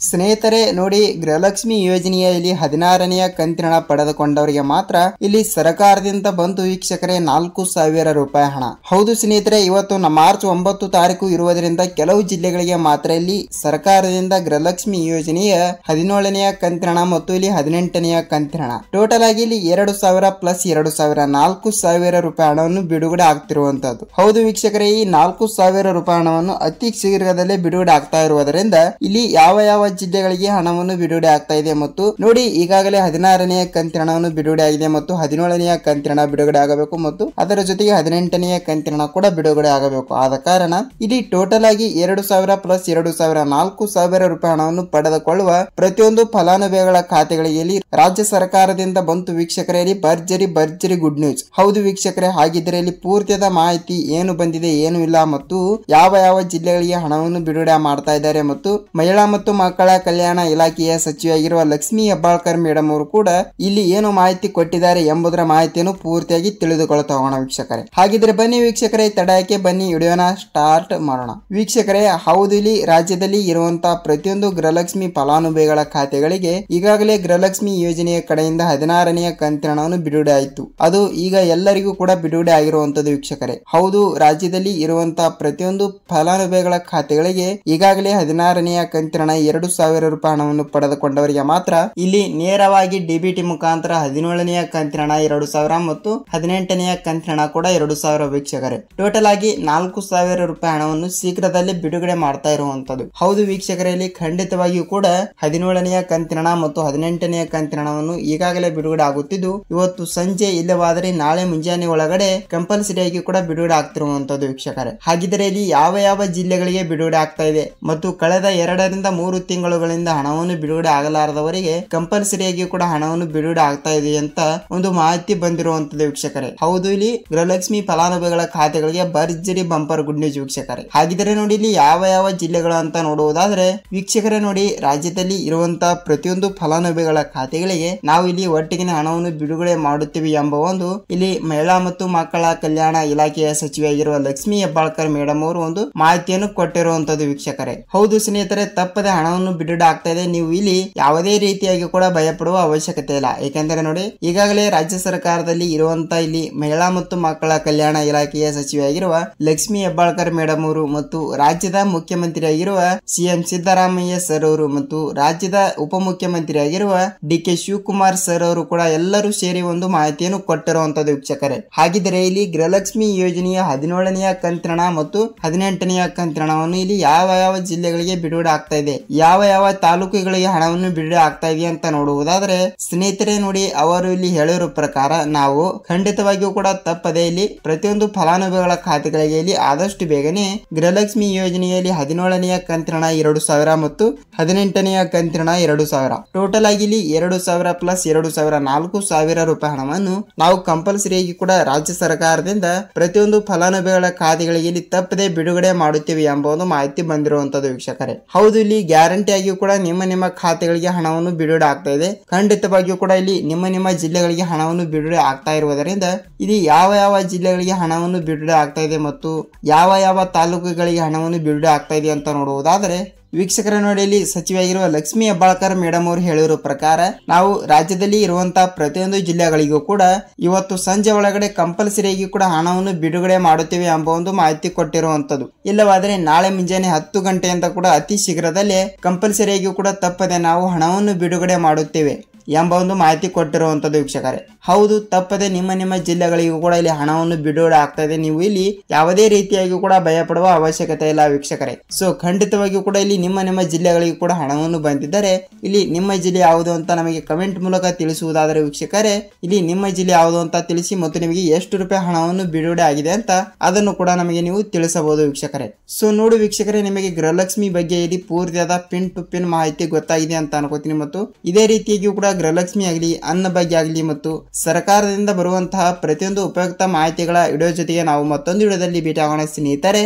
ಸ್ನೇಹಿತರೆ ನೋಡಿ, ಗೃಹಲಕ್ಷ್ಮಿ ಯೋಜನೆಯಲ್ಲಿ 16ನೆಯ ಕಂತಿನ ಹಣ ಪಡೆದುಕೊಂಡವರಿಗೆ ಮಾತ್ರ ಇಲ್ಲಿ ಸರ್ಕಾರದಿಂದ ಬಂತು ವೀಕ್ಷಕರೇ 4,000 ರೂಪಾಯಿ ಹಣ. ಹೌದು ಸ್ನೇಹಿತರೆ, ಇವತ್ತು ಮಾರ್ಚ್ 9 ತಾರೀಕು ಇರುವುದರಿಂದ ಕೆಲವು ಜಿಲ್ಲೆಗಳಿಗೆ ಮಾತ್ರ ಇಲ್ಲಿ ಸರ್ಕಾರದಿಂದ ಗೃಹಲಕ್ಷ್ಮಿ ಯೋಜನೆಯ 17ನೆಯ ಕಂತಿನ ಹಣ ಮತ್ತು ಇಲ್ಲಿ 18ನೆಯ ಕಂತಿನ ಹಣ ಟೋಟಲ್ ಆಗಿ ಇಲ್ಲಿ 2,000 ಪ್ಲಸ್ 2,000 4,000 ರೂಪಾಯಿ ಹಣವನ್ನು ಬಿಡುಗಡೆ ಆಗ್ತಿರುವಂತದ್ದು. ಹೌದು ವೀಕ್ಷಕರೇ, ಈ 4,000 ರೂಪಾಯಿ ಹಣವನ್ನು ಅತಿ ಶೀಘ್ರದಲ್ಲೇ ಬಿಡುಗಡೆ ಆಗ್ತಾ ಇರುವುದರಿಂದ ಇಲ್ಲಿ ಯಾವ ಜಿಲ್ಲೆಗಳಿಗೆ ಹಣವನ್ನು ಬಿಡುಗಡೆ ಆಗ್ತಾ ಇದೆ ಮತ್ತು ನೋಡಿ, ಈಗಾಗಲೇ 16ನೆಯ ಕಂತಿನ ಹಣವನ್ನು ಬಿಡುಗಡೆ ಆಗಿದೆ ಮತ್ತು 17ನೆಯ ಕಂತಿನ ಹಣ ಬಿಡುಗಡೆ ಆಗಬೇಕು ಮತ್ತು ಅದರ ಜೊತೆಗೆ 18ನೆಯ ಕಂತಿನ ಹಣ ಕೂಡ ಬಿಡುಗಡೆ ಆಗಬೇಕು. ಆದ ಕಾರಣ ಇಲ್ಲಿ ಟೋಟಲ್ ಆಗಿ 2,000 ಪ್ಲಸ್ 2,000 4,000 ರೂಪಾಯಿ ಹಣವನ್ನು ಪಡೆದುಕೊಳ್ಳುವ ಪ್ರತಿಯೊಂದು ಫಲಾನುಭವಿಗಳ ಖಾತೆಗಳಿಗೆ ಇಲ್ಲಿ ರಾಜ್ಯ ಸರ್ಕಾರದಿಂದ ಬಂತು ವೀಕ್ಷಕರೇ. ಭರ್ಜರಿ ಗುಡ್ ನ್ಯೂಸ್. ಹೌದು ವೀಕ್ಷಕರೇ, ಹಾಗಿದ್ರೆ ಇಲ್ಲಿ ಪೂರ್ತಿಯಾದ ಮಾಹಿತಿ ಏನು ಬಂದಿದೆ ಏನು ಇಲ್ಲ ಮತ್ತು ಯಾವ ಜಿಲ್ಲೆಗಳಿಗೆ ಹಣವನ್ನು ಬಿಡುಗಡೆ ಮಾಡ್ತಾ ಇದ್ದಾರೆ ಮತ್ತು ಮಹಿಳಾ ಮತ್ತು ಮಕ್ಕಳ ಕಲ್ಯಾಣ ಇಲಾಖೆಯ ಸಚಿವೆಯಾಗಿರುವ ಲಕ್ಷ್ಮೀ ಹೆಬ್ಬಾಳ್ಕರ್ ಮೇಡಮ್ ಅವರು ಕೂಡ ಇಲ್ಲಿ ಏನು ಮಾಹಿತಿ ಕೊಟ್ಟಿದ್ದಾರೆ ಎಂಬುದರ ಮಾಹಿತಿಯನ್ನು ಪೂರ್ತಿಯಾಗಿ ತಿಳಿದುಕೊಳ್ತಾ ಹೋಗೋಣ ವೀಕ್ಷಕರೇ. ಹಾಗಿದ್ರೆ ಬನ್ನಿ ವೀಕ್ಷಕರೇ, ತಡಯಕ್ಕೆ ಬನ್ನಿ ವಿಡಿಯೋನ ಸ್ಟಾರ್ಟ್ ಮಾಡೋಣ. ವೀಕ್ಷಕರೇ, ಹೌದು ಇಲ್ಲಿ ರಾಜ್ಯದಲ್ಲಿ ಇರುವಂತಹ ಪ್ರತಿಯೊಂದು ಗೃಹಲಕ್ಷ್ಮಿ ಫಲಾನುಭವಿಗಳ ಖಾತೆಗಳಿಗೆ ಈಗಾಗಲೇ ಗೃಹಲಕ್ಷ್ಮಿ ಯೋಜನೆಯ ಕಡೆಯಿಂದ 16ನೆಯ ಕಂತಿನ ಹಣವನ್ನು ಬಿಡುಗಡೆ ಆಯಿತು. ಅದು ಈಗ ಎಲ್ಲರಿಗೂ ಕೂಡ ಬಿಡುಗಡೆ ಆಗಿರುವಂತದ್ದು ವೀಕ್ಷಕರೇ. ಹೌದು, ರಾಜ್ಯದಲ್ಲಿ ಇರುವಂತಹ ಪ್ರತಿಯೊಂದು ಫಲಾನುಭವಿಗಳ ಖಾತೆಗಳಿಗೆ ಈಗಾಗಲೇ 16ನೆಯ ಕಂತಿನ ಹಣ 2,000 ರೂಪಾಯಿ ಹಣವನ್ನು ಪಡೆದುಕೊಂಡವರಿಗೆ ಮಾತ್ರ ಇಲ್ಲಿ ನೇರವಾಗಿ ಡಿಬಿಟಿ ಮುಖಾಂತರ 17ನೆಯ ಕಂತಿನ ಹಣ 2,000 ಮತ್ತು 18ನೆಯ ಕಂತಿನ ಹಣ ಕೂಡ 2,000 ವೀಕ್ಷಕರೇ. ಟೋಟಲ್ ಆಗಿ 4,000 ರೂಪಾಯಿ ಹಣವನ್ನು ಶೀಘ್ರದಲ್ಲೇ ಬಿಡುಗಡೆ ಮಾಡ್ತಾ ಇರುವಂತದ್ದು. ಹೌದು ವೀಕ್ಷಕರೇ, ಇಲ್ಲಿ ಖಂಡಿತವಾಗಿಯೂ ಕೂಡ 17ನೆಯ ಕಂತಿನ ಹಣ ಮತ್ತು 18ನೆಯ ಕಂತಿನ ಹಣವನ್ನು ಈಗಾಗಲೇ ಬಿಡುಗಡೆ ಆಗುತ್ತಿದ್ದು ಇವತ್ತು ಸಂಜೆ ಇಲ್ಲವಾದರೆ ನಾಳೆ ಮುಂಜಾನೆ ಒಳಗಡೆ ಕಂಪಲ್ಸರಿಯಾಗಿ ಕೂಡ ಬಿಡುಗಡೆ ಆಗ್ತಿರುವಂತದ್ದು ವೀಕ್ಷಕರೇ. ಹಾಗಿದ್ರೆ ಇಲ್ಲಿ ಯಾವ ಜಿಲ್ಲೆಗಳಿಗೆ ಬಿಡುಗಡೆ ಆಗ್ತಾ ಇದೆ ಮತ್ತು ಕಳೆದ 2 ರಿಂದ 3 ತಿಂಗಳುಗಳಿಂದ ಹಣವನ್ನು ಬಿಡುಗಡೆ ಆಗಲಾರದವರಿಗೆ ಕಂಪಲ್ಸರಿಯಾಗಿ ಕೂಡ ಹಣವನ್ನು ಬಿಡುಗಡೆ ಆಗ್ತಾ ಇದೆ ಅಂತ ಒಂದು ಮಾಹಿತಿ ಬಂದಿರುವಂತದ್ದು ವೀಕ್ಷಕರೇ. ಹೌದು, ಇಲ್ಲಿ ಗೃಹಲಕ್ಷ್ಮಿ ಫಲಾನುಭವಿಗಳ ಖಾತೆಗಳಿಗೆ ಭರ್ಜರಿ ಬಂಪರ್ ಗುಡ್ ನ್ಯೂಸ್ ವೀಕ್ಷಕರೇ. ಹಾಗಿದ್ರೆ ನೋಡಿ, ಇಲ್ಲಿ ಯಾವ ಜಿಲ್ಲೆಗಳು ಅಂತ ನೋಡುವುದಾದ್ರೆ ವೀಕ್ಷಕರೇ, ನೋಡಿ ರಾಜ್ಯದಲ್ಲಿ ಇರುವಂತಹ ಪ್ರತಿಯೊಂದು ಫಲಾನುಭವಿಗಳ ಖಾತೆಗಳಿಗೆ ನಾವು ಇಲ್ಲಿ ಒಟ್ಟಿಗೆ ಹಣವನ್ನು ಬಿಡುಗಡೆ ಮಾಡುತ್ತೀವಿ ಎಂಬ ಒಂದು ಇಲ್ಲಿ ಮಹಿಳಾ ಮತ್ತು ಮಕ್ಕಳ ಕಲ್ಯಾಣ ಇಲಾಖೆಯ ಸಚಿವೆಯಾಗಿರುವ ಲಕ್ಷ್ಮೀ ಹೆಬ್ಬಾಳ್ಕರ್ ಮೇಡಮ್ ಅವರು ಒಂದು ಮಾಹಿತಿಯನ್ನು ಕೊಟ್ಟಿರುವಂತದ್ದು ವೀಕ್ಷಕರೇ. ಹೌದು ಸ್ನೇಹಿತರೆ, ತಪ್ಪದೆ ಹಣವನ್ನು ಬಿಡುಗಡೆ ಆಗ್ತಾ ಇದೆ. ನೀವು ಇಲ್ಲಿ ಯಾವುದೇ ರೀತಿಯಾಗಿ ಕೂಡ ಭಯಪಡುವ ಅವಶ್ಯಕತೆ ಇಲ್ಲ. ಏಕೆಂದರೆ ನೋಡಿ, ಈಗಾಗಲೇ ರಾಜ್ಯ ಸರ್ಕಾರದಲ್ಲಿ ಇರುವಂತಹ ಇಲ್ಲಿ ಮಹಿಳಾ ಮತ್ತು ಮಕ್ಕಳ ಕಲ್ಯಾಣ ಇಲಾಖೆಯ ಸಚಿವೆಯಾಗಿರುವ ಲಕ್ಷ್ಮೀ ಹೆಬ್ಬಾಳ್ಕರ್ ಮೇಡಮ್ ಅವರು ಮತ್ತು ರಾಜ್ಯದ ಮುಖ್ಯಮಂತ್ರಿಯಾಗಿರುವ ಸಿಎಂ ಸಿದ್ದರಾಮಯ್ಯ ಸರ್ ಅವರು ಮತ್ತು ರಾಜ್ಯದ ಉಪಮುಖ್ಯಮಂತ್ರಿಯಾಗಿರುವ ಡಿ.ಕೆ. ಶಿವಕುಮಾರ್ ಸರ್ ಅವರು ಕೂಡ ಎಲ್ಲರೂ ಸೇರಿ ಒಂದು ಮಾಹಿತಿಯನ್ನು ಕೊಟ್ಟಿರುವಂತದ್ದು ವೀಕ್ಷಕರೇ. ಹಾಗಿದ್ರೆ ಇಲ್ಲಿ ಗೃಹಲಕ್ಷ್ಮಿ ಯೋಜನೆಯ 17ನೆಯ ಕಂತಿನ ಹಣ ಮತ್ತು 18ನೆಯ ಕಂತಿನ ಹಣವನ್ನು ಇಲ್ಲಿ ಯಾವ ಜಿಲ್ಲೆಗಳಿಗೆ ಬಿಡುಗಡೆ ಆಗ್ತಾ ಇದೆ, ಯಾವ ತಾಲೂಕುಗಳಿಗೆ ಹಣವನ್ನು ಬಿಡುಗಡೆ ಆಗ್ತಾ ಇದೆ ಅಂತ ನೋಡುವುದಾದ್ರೆ ಸ್ನೇಹಿತರೆ, ನೋಡಿ ಅವರು ಇಲ್ಲಿ ಹೇಳಿರೋ ಪ್ರಕಾರ ನಾವು ಖಂಡಿತವಾಗಿಯೂ ಕೂಡ ತಪ್ಪದೆ ಇಲ್ಲಿ ಪ್ರತಿಯೊಂದು ಫಲಾನುಭವಿಗಳ ಖಾತೆಗಳಿಗೆ ಇಲ್ಲಿ ಆದಷ್ಟು ಬೇಗನೆ ಗೃಹಲಕ್ಷ್ಮಿ ಯೋಜನೆಯಲ್ಲಿ 17ನೆಯ ಕಂತಿನ ಹಣ 2,000 ಮತ್ತು 18ನೆಯ ಕಂತಿನ ಹಣ 2,000 ಟೋಟಲ್ ಆಗಿ ಇಲ್ಲಿ 2,000 ಪ್ಲಸ್ 2,000 4,000 ರೂಪಾಯಿ ಹಣವನ್ನು ನಾವು ಕಂಪಲ್ಸರಿಯಾಗಿ ಕೂಡ ರಾಜ್ಯ ಸರ್ಕಾರದಿಂದ ಪ್ರತಿಯೊಂದು ಫಲಾನುಭವಿಗಳ ಖಾತೆಗಳಿಗೆ ಇಲ್ಲಿ ತಪ್ಪದೆ ಬಿಡುಗಡೆ ಮಾಡುತ್ತೇವೆ ಎಂಬ ಒಂದು ಮಾಹಿತಿ ಬಂದಿರುವಂತದ್ದು ವೀಕ್ಷಕರೇ. ಹೌದು, ಇಲ್ಲಿ ಗ್ಯಾರಂಟಿಯಾಗಿಯೂ ಕೂಡ ನಿಮ್ಮ ಖಾತೆಗಳಿಗೆ ಹಣವನ್ನು ಬಿಡುಗಡೆ ಆಗ್ತಾ ಇದೆ. ಖಂಡಿತವಾಗಿಯೂ ಕೂಡ ಇಲ್ಲಿ ನಿಮ್ಮ ಜಿಲ್ಲೆಗಳಿಗೆ ಹಣವನ್ನು ಬಿಡುಗಡೆ ಆಗ್ತಾ ಇರುವುದರಿಂದ ಇಲ್ಲಿ ಯಾವ ಜಿಲ್ಲೆಗಳಿಗೆ ಹಣವನ್ನು ಬಿಡುಗಡೆ ಆಗ್ತಾ ಇದೆ ಮತ್ತು ಯಾವ ತಾಲೂಕುಗಳಿಗೆ ಹಣವನ್ನು ಬಿಡುಗಡೆ ಆಗ್ತಾ ಇದೆ ಅಂತ ನೋಡುವುದಾದರೆ ವೀಕ್ಷಕರ ನೋಡಿ, ಇಲ್ಲಿ ಸಚಿವೆಯಾಗಿರುವ ಲಕ್ಷ್ಮೀ ಹೆಬ್ಬಾಳ್ಕರ್ ಮೇಡಮ್ ಅವರು ಹೇಳಿರೋ ಪ್ರಕಾರ ನಾವು ರಾಜ್ಯದಲ್ಲಿ ಇರುವಂತಹ ಪ್ರತಿಯೊಂದು ಜಿಲ್ಲೆಗಳಿಗೂ ಕೂಡ ಇವತ್ತು ಸಂಜೆ ಒಳಗಡೆ ಕಂಪಲ್ಸರಿಯಾಗಿ ಕೂಡ ಹಣವನ್ನು ಬಿಡುಗಡೆ ಮಾಡುತ್ತೇವೆ ಎಂಬ ಒಂದು ಮಾಹಿತಿ ಕೊಟ್ಟಿರುವಂತದ್ದು. ಇಲ್ಲವಾದರೆ ನಾಳೆ ಮುಂಜಾನೆ 10 ಗಂಟೆಯಿಂದ ಕೂಡ ಅತಿ ಶೀಘ್ರದಲ್ಲೇ ಕಂಪಲ್ಸರಿಯಾಗಿ ಕೂಡ ತಪ್ಪದೆ ನಾವು ಹಣವನ್ನು ಬಿಡುಗಡೆ ಮಾಡುತ್ತೇವೆ ಎಂಬ ಒಂದು ಮಾಹಿತಿ ಕೊಟ್ಟಿರುವಂತದ್ದು ವೀಕ್ಷಕರೇ. ಹೌದು, ತಪ್ಪದೆ ನಿಮ್ಮ ಜಿಲ್ಲೆಗಳಿಗೂ ಕೂಡ ಇಲ್ಲಿ ಹಣವನ್ನು ಬಿಡುಗಡೆ ಆಗ್ತಾ ಇದೆ. ನೀವು ಇಲ್ಲಿ ಯಾವುದೇ ರೀತಿಯಾಗಿ ಕೂಡ ಭಯಪಡುವ ಅವಶ್ಯಕತೆ ಇಲ್ಲ ವೀಕ್ಷಕರೇ. ಸೊ ಖಂಡಿತವಾಗಿಯೂ ಕೂಡ ಇಲ್ಲಿ ನಿಮ್ಮ ಜಿಲ್ಲೆಗಳಿಗೂ ಕೂಡ ಹಣವನ್ನು ಬಂದಿದ್ದರೆ ಇಲ್ಲಿ ನಿಮ್ಮ ಜಿಲ್ಲೆ ಯಾವುದು ಅಂತ ನಮಗೆ ಕಮೆಂಟ್ ಮೂಲಕ ತಿಳಿಸುವುದಾದರೆ ವೀಕ್ಷಕರೇ, ಇಲ್ಲಿ ನಿಮ್ಮ ಜಿಲ್ಲೆ ಯಾವುದು ಅಂತ ತಿಳಿಸಿ ಮತ್ತು ನಿಮಗೆ ಎಷ್ಟು ರೂಪಾಯಿ ಹಣವನ್ನು ಬಿಡುಗಡೆ ಆಗಿದೆ ಅಂತ ಅದನ್ನು ಕೂಡ ನಮಗೆ ನೀವು ತಿಳಿಸಬಹುದು ವೀಕ್ಷಕರೇ. ಸೊ ನೋಡಿ ವೀಕ್ಷಕರೇ, ನಿಮಗೆ ಗೃಹಲಕ್ಷ್ಮಿ ಬಗ್ಗೆ ಇಲ್ಲಿ ಪೂರ್ತಿಯಾದ ಪಿನ್ ಟು ಪಿನ್ ಮಾಹಿತಿ ಗೊತ್ತಾಗಿದೆ ಅಂತ ಅನ್ಕೋತೀನಿ ಮತ್ತು ಇದೇ ರೀತಿಯಾಗಿಯೂ ಕೂಡ ಗೃಹಲಕ್ಷ್ಮಿ ಆಗಲಿ, ಅನ್ನ ಬಗ್ಗೆ ಆಗಲಿ ಮತ್ತು ಸರ್ಕಾರದಿಂದ ಬರುವಂತಹ ಪ್ರತಿಯೊಂದು ಉಪಯುಕ್ತ ಮಾಹಿತಿಗಳ ವಿಡಿಯೋ ಜೊತೆಗೆ ನಾವು ಮತ್ತೊಂದು ವಿಡಿಯೋದಲ್ಲಿ ಭೇಟಿ ಆಗೋಣ ಸ್ನೇಹಿತರೆ.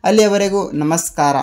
ಅಲ್ಲಿಯವರೆಗೂ ನಮಸ್ಕಾರ.